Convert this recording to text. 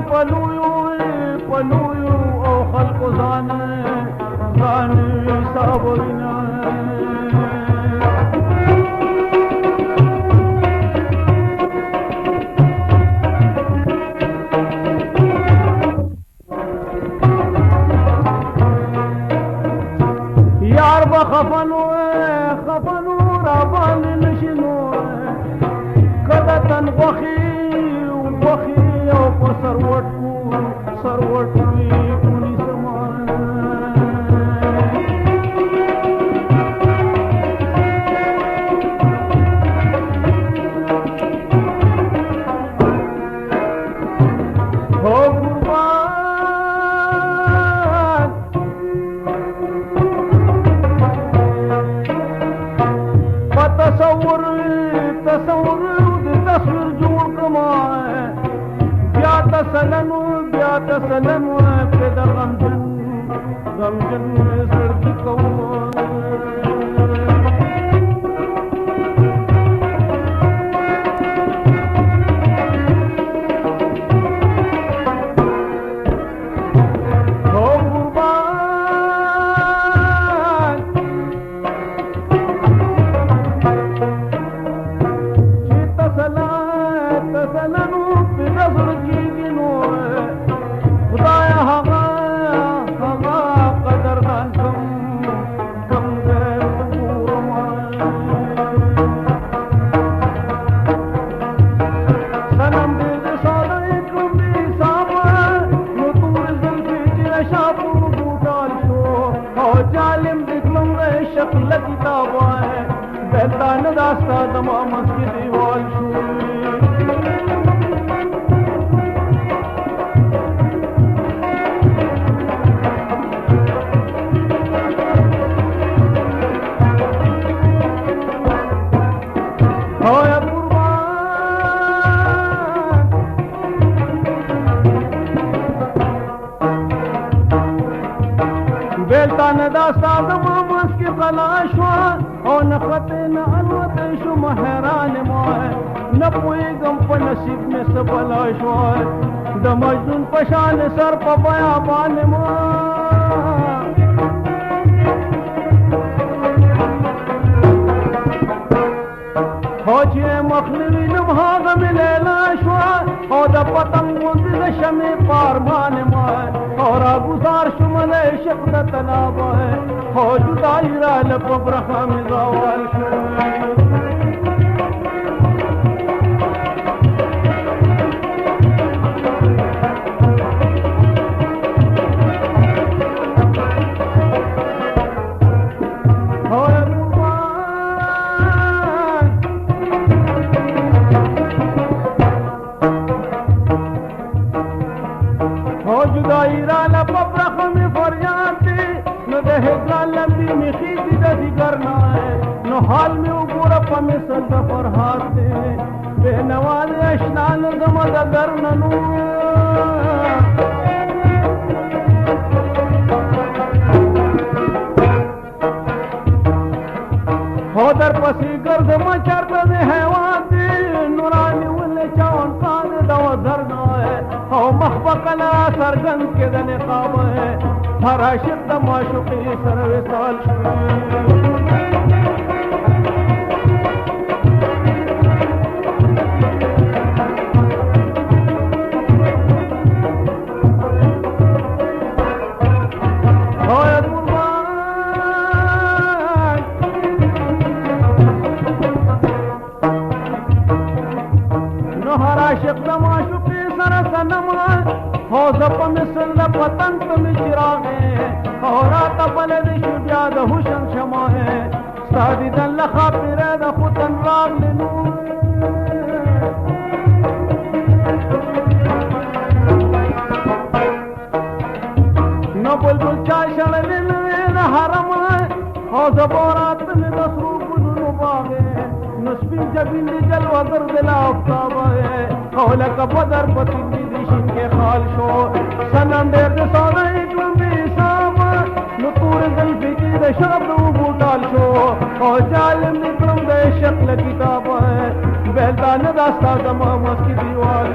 پلویو او خلق ځان صابرینا یار بخفنو را باندې نشینو کله تن غوخي او په سروټ وی کونی سمان هو قربان په تصور د تصویر جوړ کما بیا تسلم په د غمجن سردی کوم बेतान दास्ता दमामत की दीवाल बेतान दास्ता दमामत की खलाशवा او نخطه نه الوته شو حیران ما نه پوهېږم په نصیب مې څه بلا شوه د مجنون په شان سر په بیابان ما خو چې مخ نه وینم هغه مې لیلا شوه او د پتنګ غوندې د شمې په ارمان ما او راګوزار شوم د عشق د تنابه خو جدائی راله په برخه مې زوال جدائی راله په برخه مې فریاد دی نو د هجران لمبي مې خېږي د دیګر نه نو حال مې وګوره په مثل د فرهاد دی بېنوا د اشنا نظمه د در نه نو خو در پسې ګرځمه چېرته د حیوان دی نوراني ولې چاون قاد د وزر نه او مخ به کله څرګند کې د نقاب هر عاشق د معشوقې سره وصال نو هر عاشق د معشوقې سره صنم او زه په مثل د پتنګ په مې چراغ او راته بلد شو بیا د حسن شمع ستا دیدن له خاطره د ختن راغلی نو بلبل چا شړلې مې د حرم او زه به راتلې د سرو ګلونو باغ نو سپین جبین دې جلوګر د لا آفتابه او لکه بدر په تندي دې شین کې خال شو صنم ډېر د سودايي کړم بې حسابه نو تورې زلفې کې د شراب د اوبو ټال شو او جالم دې کړم د عشق له کتابه بیلدانه دا ستا زما مخکې دیوال